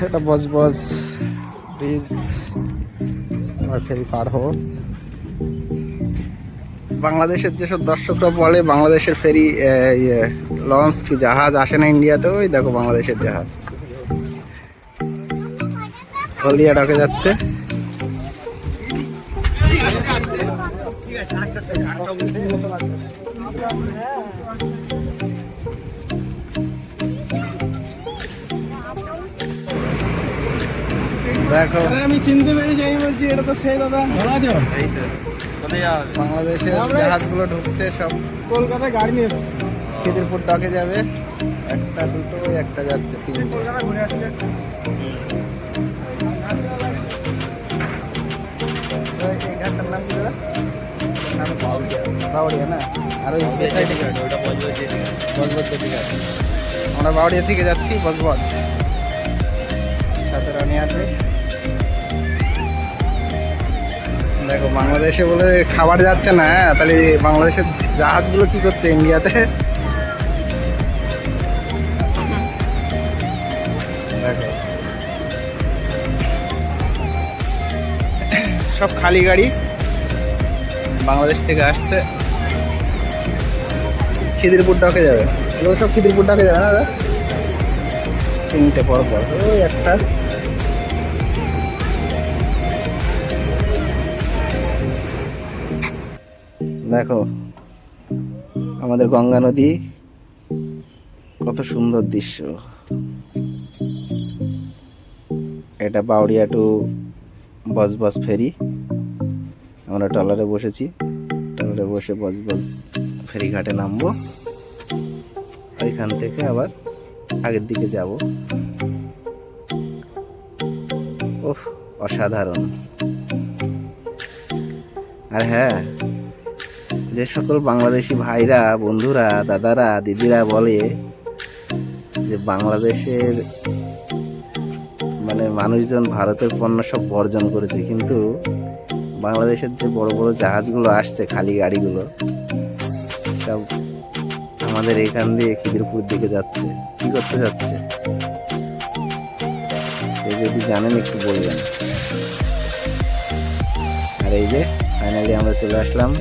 এটা বজবজ ব্রিজ আর ফেরি পার হো। বাংলাদেশের যেসব দর্শকরা বলে বাংলাদেশের ফেরি লঞ্চ কি জাহাজ আসে না ইন্ডিয়াতে, ওই দেখো বাংলাদেশের জাহাজ হলদিয়া ঢকে যাচ্ছে। দেখো আমি চিনতে পেরেছি, আমি বলছি এটা তো সেই দাদা। ভালো আছো? এই তো বাংলাদেশের জাহাজগুলো ঢুকছে সব। কলকাতায় গাড়ি নিয়ে এসেছি। খিদিরপুর ডকে যাবে, একটা দুটো একটা যাচ্ছে তিনটে। কলকাতা ঘুরে আসলে এই ঘাটটার নাম কি দাদা? বাউড়িয়া না? আর ওই সাইডে বজবজ জেটি ঘাট। আমরা বাউড়িয়া থেকে যাচ্ছি বজবজ, সাথে রানি আছে। দেখো বাংলাদেশে বলে খাবার যাচ্ছে না, হ্যাঁ তাহলে বাংলাদেশের জাহাজগুলো কি করছে ইন্ডিয়াতে। দেখো সব খালি গাড়ি বাংলাদেশ থেকে আসছে, খিদিরপুর ডকে যাবে। এগুলো সব খিদিরপুর ডকে যাবে না দাদা? তিনটে পর পর, ওই একটা দেখো আমাদের গঙ্গা নদী, কত সুন্দর দৃশ্য। এটা বাউড়িয়া টু বজবজ ফেরি। আমরা ট্রলারে বসেছি, ট্রলারে বসে বজবজ ফেরি ঘাটে নামবো, ওইখান থেকে আবার আগের দিকে যাব। ওহ অসাধারণ। আর হ্যাঁ, যে সকল বাংলাদেশি ভাইরা, বন্ধুরা, দাদারা, দিদিরা বলে যে বাংলাদেশের মানে মানুষজন ভারতের পণ্য সব বর্জন করেছে, কিন্তু বাংলাদেশের যে বড় বড় জাহাজগুলো আসছে, খালি গাড়িগুলো সব আমাদের এখান দিয়ে খিদিরপুর দিকে যাচ্ছে। কি করতে যাচ্ছে এই যদি জানেন একটু বলবেন। আর এই যে ফাইনালি আমরা চলে আসলাম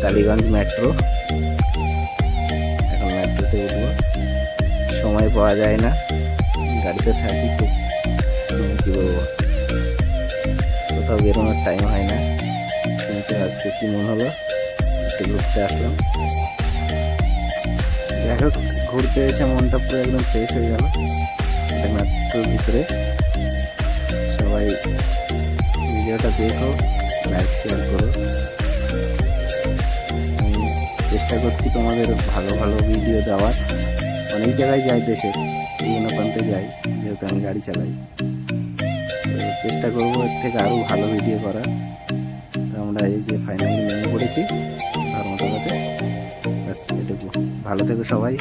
টালিগঞ্জ মেট্রো। এখন মেট্রোতে উঠবো, সময় পাওয়া যায় না, গাড়িতে থাকি খুব, কি বলবো, কোথাও বেরোনোর টাইম হয় না। কিন্তু আজকে কি মনে হলো একটু ঘুরতে আসলাম। যাই হোক, ঘুরতে এসে মনটা পুরো একদম ফ্রেশ হয়ে গেল। মেট্রোর ভিতরে সবাই ভিডিওটা দেখো, লাইক শেয়ার করো। আমি চেষ্টা করছি তোমাদের ভালো ভালো ভিডিও দেওয়ার। অনেক জায়গায় যাই, দেশের বিভিন্ন প্রান্তে যাই, যেহেতু আমি গাড়ি চালাই। তো চেষ্টা করবো এর থেকে আরও ভালো ভিডিও করার। তো আমরা এই যে ফাইনালি নেমে পড়েছি ধর্মতলাতে। ব্যাস এটুকু। ভালো থেকো সবাই।